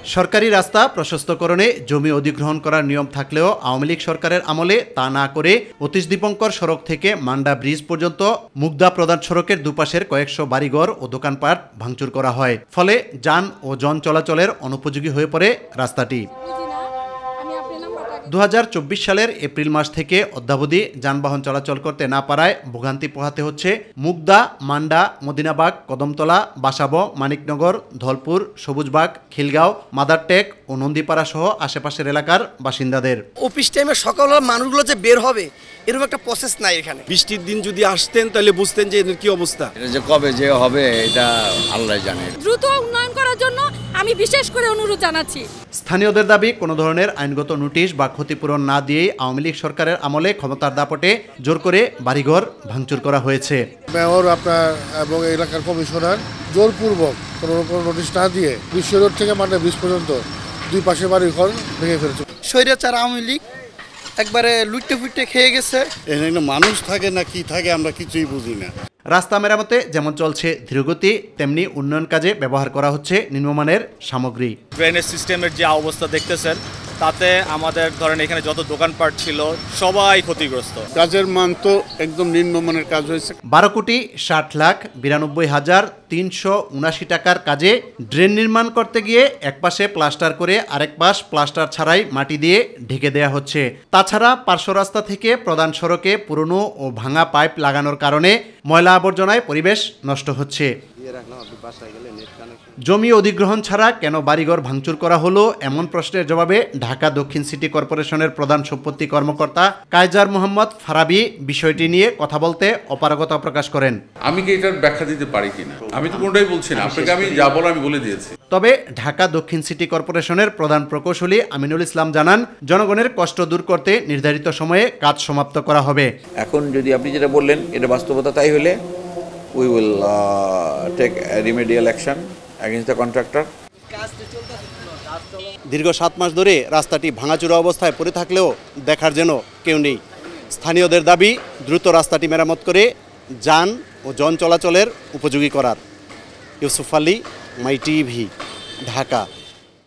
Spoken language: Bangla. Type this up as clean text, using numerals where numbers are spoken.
সরকারি রাস্তা প্রশস্তকরণে জমি অধিগ্রহণ করার নিয়ম থাকলেও আওয়ামী লীগ সরকারের আমলে তা না করে অতীশ দীপঙ্কর সড়ক থেকে মান্ডা ব্রিজ পর্যন্ত মুগদা প্রধান সড়কের দুপাশের কয়েকশো বাড়িঘর ও দোকানপাট ভাঙচুর করা হয়। ফলে যান ও জন চলাচলের অনুপযোগী হয়ে পড়ে রাস্তাটি। 2024 সালের এপ্রিল মাস থেকে অদ্যাবধি যানবাহন চলাচল করতে না পারায় ভোগান্তি পোহাতে হচ্ছে মুগদা, মান্ডা, মদিনাবাগ, কদমতলা, বাসাবো, মানিকনগর, ধলপুর, সবুজবাগ, খিলগাঁও, মাদারটেক ও নন্দীপাড়া সহ আশেপাশের এলাকার বাসিন্দাদের। অফিস টাইমে সকালবেলা মানুষগুলো যে বের হবে এরকম একটা প্রসেস নাই এখানে। বৃষ্টির দিন যদি আসতেন তাহলে বুঝতেন যে এদের কি অবস্থা। এটা যে কবে যে হবে এটা আল্লাহ জানে। দ্রুত উন্নয়ন করার জন্য আমি বিশেষ করে অনুরোধ জানাচ্ছি। স্থানীয়দের দাবি, কোনো ধরনের আইনগত নোটিশ বা ক্ষতিপূরণ না দিয়েই আওয়ামী লীগ সরকারের আমলে ক্ষমতার দাপটে জোর করে বাড়িঘর ভাঙচুর করা হয়েছে। মেয়র আপনার এবং এলাকার কমিশনার জোরপূর্বক কোনো নোটিশ না দিয়ে বিশ্ব রোড থেকে মান্ডা ব্রিজ পর্যন্ত দুই পাশে বাড়িঘর ভেঙে ফেলেছে। স্বৈরাচার আওয়ামী লীগ একবারে লুটে ফুটে খেয়ে গেছে। এখানে মানুষ থাকে না কি থাকে আমরা কিছুই বুঝি না। রাস্তা মেরামতে যেমন চলছে ধীরগতি, তেমনি উন্নয়ন কাজে ব্যবহার করা হচ্ছে নিম্নমানের সামগ্রী। ড্রেনেজ সিস্টেমের যে অবস্থা দেখতেছেন তাতে আমাদের ধরেন এখানে যত দোকানপাট ছিল সবাই ক্ষতিগ্রস্ত। কাজের মান তো একদম নিম্নমানের কাজ হয়েছে। 12,60,92,379 টাকার কাজে ড্রেন নির্মাণ করতে গিয়ে এক পাশে প্লাস্টার করে আরেক পাশ প্লাস্টার ছাড়াই মাটি দিয়ে ঢেকে দেয়া হচ্ছে। তাছাড়া পার্শ্ব রাস্তা থেকে প্রধান সড়কে পুরনো ও ভাঙা পাইপ লাগানোর কারণে ময়লা আবর্জনায় পরিবেশ নষ্ট হচ্ছে। জমি অধিগ্রহণ ছাড়া কেন বাড়িঘর ভাঙচুর করা হলো, এমন প্রশ্নের জবাবে ঢাকা দক্ষিণ সিটি কর্পোরেশনের প্রধান সম্পত্তি কর্মকর্তা কায়জার মোহাম্মদ ফারাবি বিষয়টি নিয়ে কথা বলতে অপারগতা প্রকাশ করেন। আমি কি এটার ব্যাখ্যা দিতে পারি কিনা, আমি তো কোনটাই বলছি না, আপনাকে আমি যা বলার আমি বলে দিয়েছি। তবে ঢাকা দক্ষিণ সিটি কর্পোরেশনের প্রধান প্রকৌশলী আমিনুল ইসলাম জানান, জনগণের কষ্ট দূর করতে নির্ধারিত সময়ে কাজ সমাপ্ত করা হবে। এখন যদি আপনি যেটা বললেন এটা বাস্তবতা, তাই হলে we will take a remedial action against the contractor. দীর্ঘ 7 মাস ধরে রাস্তাটি ভাঙাচুরা অবস্থায় পড়ে থাকলেও দেখার যেন কেউ নেই। স্থানীয়দের দাবি, দ্রুত রাস্তাটি মেরামত করে যান ও জন চলাচলের উপযোগী করার। ইউসুফ আলী, মাই টিভি, ঢাকা।